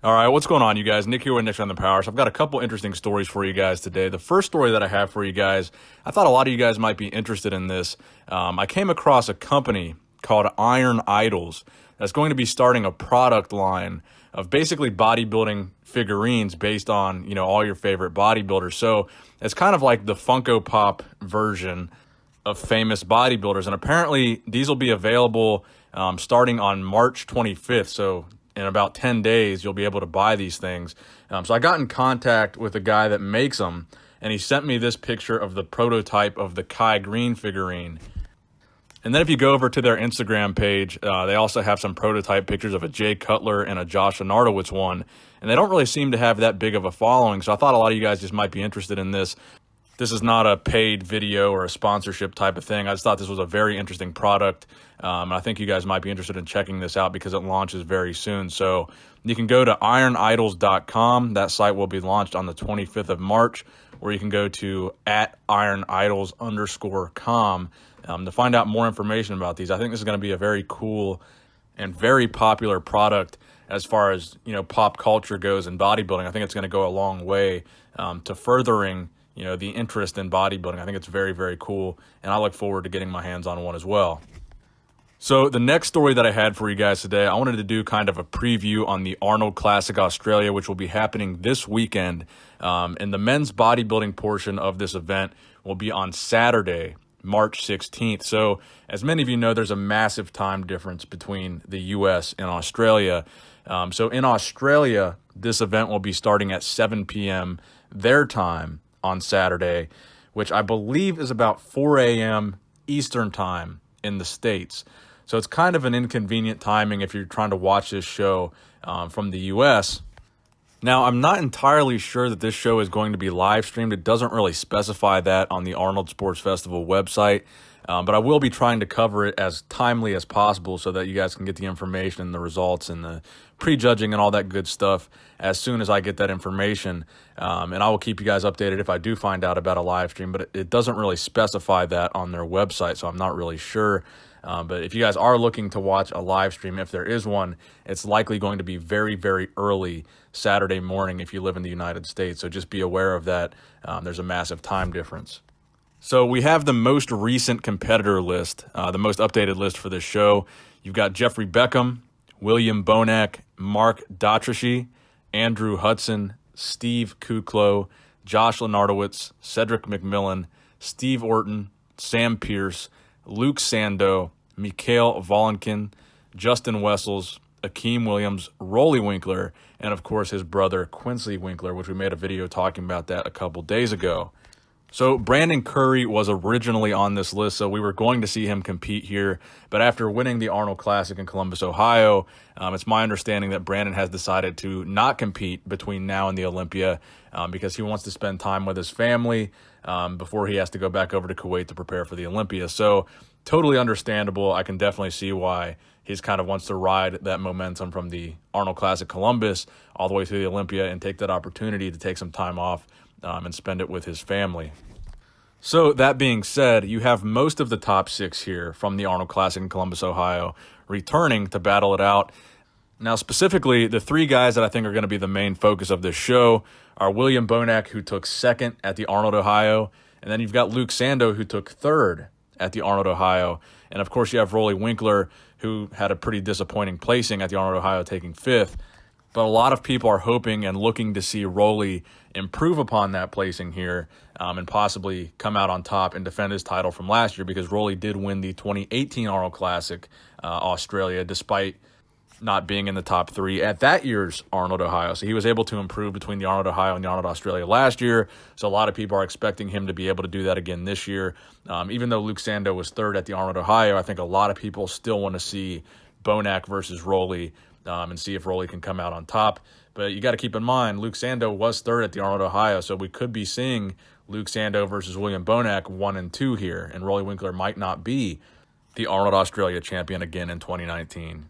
All right, what's going on, you guys? Nick here with Nick on the Power. So I've got a couple interesting stories for you guys today. The first story that I have for you guys, I thought a lot of you guys might be interested in this. I came across a company called Iron Idols that's going to be starting a product line of basically bodybuilding figurines based on, all your favorite bodybuilders. So it's kind of like the Funko Pop version of famous bodybuilders. And apparently these will be available starting on March 25th. So in about 10 days, you'll be able to buy these things. So I got in contact with the guy that makes them, and he sent me this picture of the prototype of the Kai Green figurine. And then if you go over to their Instagram page, they also have some prototype pictures of a Jay Cutler and a Josh Arnold one. And they don't really seem to have that big of a following, so I thought a lot of you guys just might be interested in this. This is not a paid video or a sponsorship type of thing. I just thought this was a very interesting product. I think you guys might be interested in checking this out because it launches very soon. So you can go to ironidols.com. That site will be launched on the 25th of March, or you can go to @ironidols_com to find out more information about these. I think this is going to be a very cool and very popular product as far as, pop culture goes in bodybuilding. I think it's going to go a long way to furthering the interest in bodybuilding. I think it's very, very cool, and I look forward to getting my hands on one as well. So the next story that I had for you guys today, I wanted to do kind of a preview on the Arnold Classic Australia, which will be happening this weekend. And the men's bodybuilding portion of this event will be on Saturday, March 16th. So as many of you know, there's a massive time difference between the U.S. and Australia. So in Australia, this event will be starting at 7 p.m. their time on Saturday, which I believe is about 4 a.m. Eastern time in the States. So it's kind of an inconvenient timing if you're trying to watch this show from the U.S. Now, I'm not entirely sure that this show is going to be live streamed. It doesn't really specify that on the Arnold Sports Festival website, but I will be trying to cover it as timely as possible so that you guys can get the information and the results and the prejudging and all that good stuff as soon as I get that information. And I will keep you guys updated if I do find out about a live stream, but it doesn't really specify that on their website, so I'm not really sure. But if you guys are looking to watch a live stream, if there is one, it's likely going to be very, very early Saturday morning if you live in the United States. So just be aware of that. There's a massive time difference. So we have the most recent competitor list, the most updated list for this show. You've got Jeffrey Beckham, William Bonac, Mark Dotriche, Andrew Hudson, Steve Kuklo, Josh Lenardowitz, Cedric McMillan, Steve Orton, Sam Pierce, Luke Sando, Mikhail Volinkin, Justin Wessels, Akeem Williams, Rolly Winkler, and of course his brother Quincy Winkler, which we made a video talking about that a couple days ago. So Brandon Curry was originally on this list, so we were going to see him compete here. But after winning the Arnold Classic in Columbus, Ohio, it's my understanding that Brandon has decided to not compete between now and the Olympia because he wants to spend time with his family before he has to go back over to Kuwait to prepare for the Olympia. So totally understandable. I can definitely see why he's kind of wants to ride that momentum from the Arnold Classic Columbus all the way through the Olympia and take that opportunity to take some time off and spend it with his family. So that being said, you have most of the top six here from the Arnold Classic in Columbus, Ohio, returning to battle it out. Now, specifically, the three guys that I think are going to be the main focus of this show are William Bonac, who took second at the Arnold, Ohio, and then you've got Luke Sando, who took third at the Arnold, Ohio, and of course you have Rolly Winkler, who had a pretty disappointing placing at the Arnold, Ohio, taking fifth. But a lot of people are hoping and looking to see Rolly improve upon that placing here and possibly come out on top and defend his title from last year, because Rolly did win the 2018 Arnold Classic Australia despite not being in the top three at that year's Arnold, Ohio. So he was able to improve between the Arnold, Ohio and the Arnold, Australia last year. So a lot of people are expecting him to be able to do that again this year. Even though Luke Sando was third at the Arnold, Ohio, I think a lot of people still want to see Bonac versus Rolly and see if Rolly can come out on top. But you got to keep in mind, Luke Sando was third at the Arnold, Ohio, so we could be seeing Luke Sando versus William Bonac 1 and 2 here, and Rolly Winkler might not be the Arnold Australia champion again in 2019.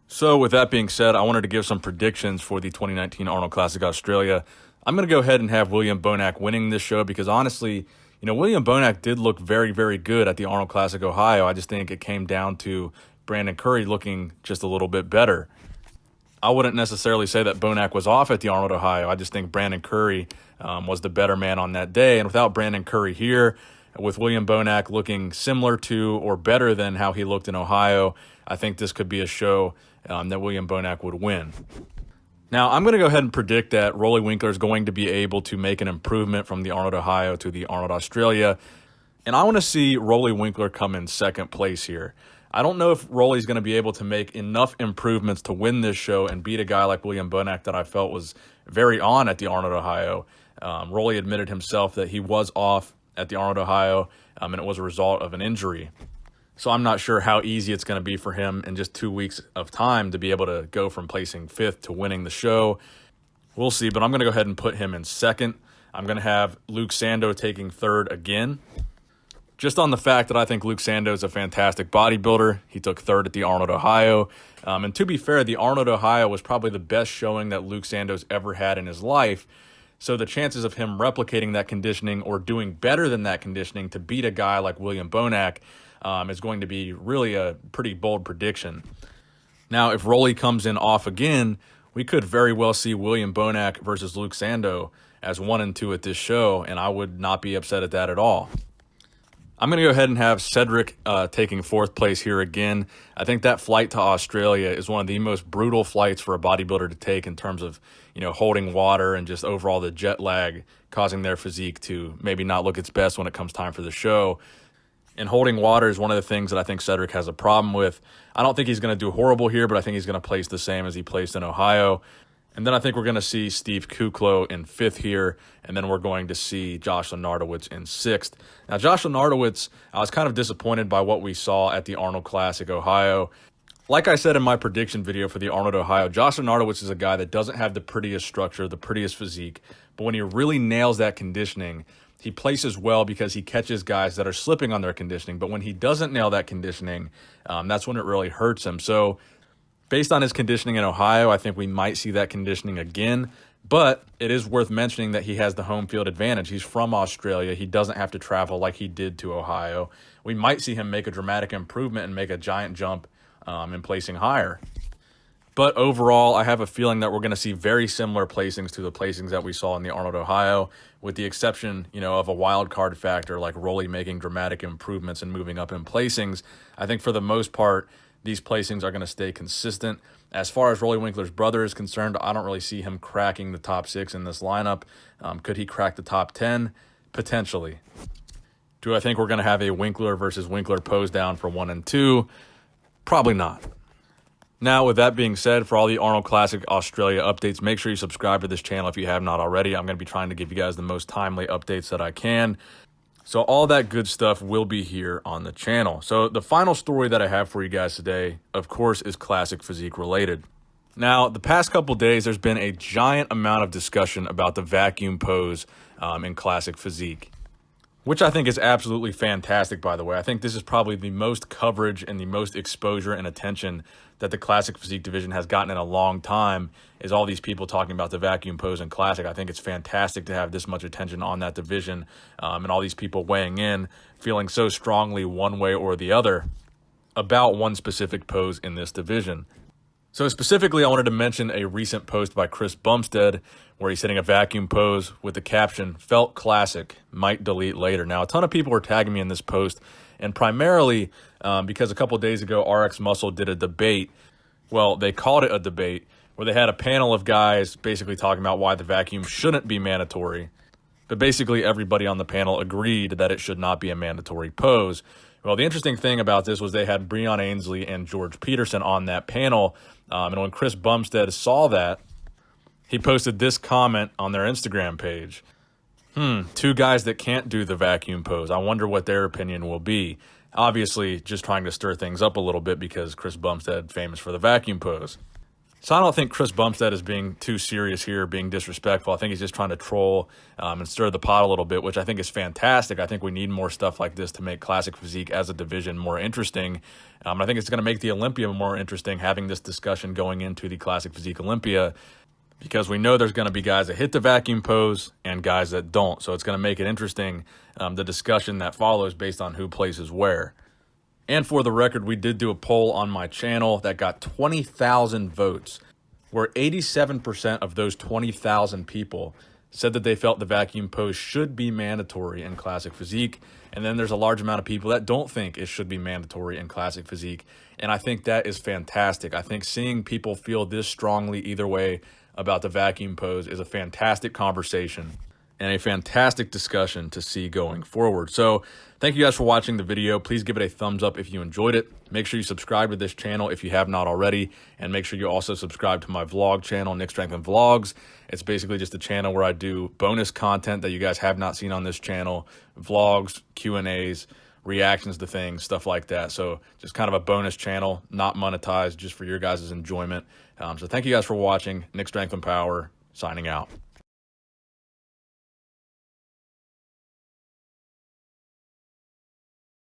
So with that being said, I wanted to give some predictions for the 2019 Arnold Classic Australia. I'm going to go ahead and have William Bonac winning this show because honestly, William Bonac did look very, very good at the Arnold Classic Ohio. I just think it came down to Brandon Curry looking just a little bit better. I wouldn't necessarily say that Bonac was off at the Arnold, Ohio. I just think Brandon Curry was the better man on that day. And without Brandon Curry here, with William Bonac looking similar to or better than how he looked in Ohio, I think this could be a show that William Bonac would win. Now, I'm going to go ahead and predict that Rolly Winkler is going to be able to make an improvement from the Arnold, Ohio to the Arnold, Australia. And I want to see Rolly Winkler come in second place here. I don't know if Rolly's going to be able to make enough improvements to win this show and beat a guy like William Bonac that I felt was very on at the Arnold, Ohio. Rolly admitted himself that he was off at the Arnold, Ohio, and it was a result of an injury. So I'm not sure how easy it's going to be for him in just 2 weeks of time to be able to go from placing fifth to winning the show. We'll see, but I'm going to go ahead and put him in second. I'm going to have Luke Sando taking third again. Just on the fact that I think Luke Sando is a fantastic bodybuilder. He took third at the Arnold, Ohio. And to be fair, the Arnold, Ohio was probably the best showing that Luke Sando's ever had in his life. So the chances of him replicating that conditioning or doing better than that conditioning to beat a guy like William Bonac is going to be really a pretty bold prediction. Now, if Rolly comes in off again, we could very well see William Bonac versus Luke Sando as 1 and 2 at this show, and I would not be upset at that at all. I'm going to go ahead and have Cedric taking fourth place here again. I think that flight to Australia is one of the most brutal flights for a bodybuilder to take in terms of, holding water and just overall the jet lag causing their physique to maybe not look its best when it comes time for the show. And holding water is one of the things that I think Cedric has a problem with. I don't think he's going to do horrible here, but I think he's going to place the same as he placed in Ohio. And then I think we're going to see Steve Kuklo in fifth here, and then we're going to see Josh Lenardowitz in sixth. Now, Josh Lenardowitz, I was kind of disappointed by what we saw at the Arnold Classic, Ohio. Like I said in my prediction video for the Arnold, Ohio, Josh Lenardowitz is a guy that doesn't have the prettiest structure, the prettiest physique, but when he really nails that conditioning, he places well because he catches guys that are slipping on their conditioning. But when he doesn't nail that conditioning, that's when it really hurts him. So based on his conditioning in Ohio, I think we might see that conditioning again, but it is worth mentioning that he has the home field advantage. He's from Australia. He doesn't have to travel like he did to Ohio. We might see him make a dramatic improvement and make a giant jump in placing higher. But overall, I have a feeling that we're going to see very similar placings to the placings that we saw in the Arnold, Ohio, with the exception, of a wild card factor like Rolly making dramatic improvements and moving up in placings. I think for the most part, these placings are going to stay consistent. As far as Rolly Winkler's brother is concerned, I don't really see him cracking the top 6 in this lineup. Could he crack the top 10? Potentially. Do I think we're going to have a Winkler versus Winkler pose down for 1 and 2? Probably not. Now, with that being said, for all the Arnold Classic Australia updates, make sure you subscribe to this channel if you have not already. I'm going to be trying to give you guys the most timely updates that I can. So all that good stuff will be here on the channel. So the final story that I have for you guys today, of course, is classic physique related. Now, the past couple days, there's been a giant amount of discussion about the vacuum pose in classic physique, which I think is absolutely fantastic, by the way. I think this is probably the most coverage and the most exposure and attention that the classic physique division has gotten in a long time, is all these people talking about the vacuum pose in classic. I think it's fantastic to have this much attention on that division and all these people weighing in, feeling so strongly one way or the other about one specific pose in this division. So specifically, I wanted to mention a recent post by Chris Bumstead where he's hitting a vacuum pose with the caption, "Felt classic, might delete later." Now, a ton of people were tagging me in this post, and primarily because a couple of days ago, RX Muscle did a debate. Well, they called it a debate, where they had a panel of guys basically talking about why the vacuum shouldn't be mandatory. But basically, everybody on the panel agreed that it should not be a mandatory pose. Well, the interesting thing about this was they had Breon Ainsley and George Peterson on that panel. And when Chris Bumstead saw that, he posted this comment on their Instagram page. 2 guys that can't do the vacuum pose. I wonder what their opinion will be. Obviously, just trying to stir things up a little bit because Chris Bumstead famous for the vacuum pose. So I don't think Chris Bumstead is being too serious here, being disrespectful. I think he's just trying to troll and stir the pot a little bit, which I think is fantastic. I think we need more stuff like this to make classic physique as a division more interesting. I think it's going to make the Olympia more interesting, having this discussion going into the classic physique Olympia, because we know there's going to be guys that hit the vacuum pose and guys that don't. So it's going to make it interesting, the discussion that follows based on who places where. And for the record, we did do a poll on my channel that got 20,000 votes. where 87% of those 20,000 people said that they felt the vacuum pose should be mandatory in classic physique. And then there's a large amount of people that don't think it should be mandatory in classic physique. And I think that is fantastic. I think seeing people feel this strongly either way about the vacuum pose is a fantastic conversation and a fantastic discussion to see going forward. So thank you guys for watching the video. Please give it a thumbs up if you enjoyed it. Make sure you subscribe to this channel if you have not already, and make sure you also subscribe to my vlog channel, Nick Strength Vlogs. It's basically just a channel where I do bonus content that you guys have not seen on this channel, vlogs, Q&As, reactions to things, stuff like that. So just kind of a bonus channel, not monetized, just for your guys' enjoyment. So thank you guys for watching. Nick Strength and Power, signing out.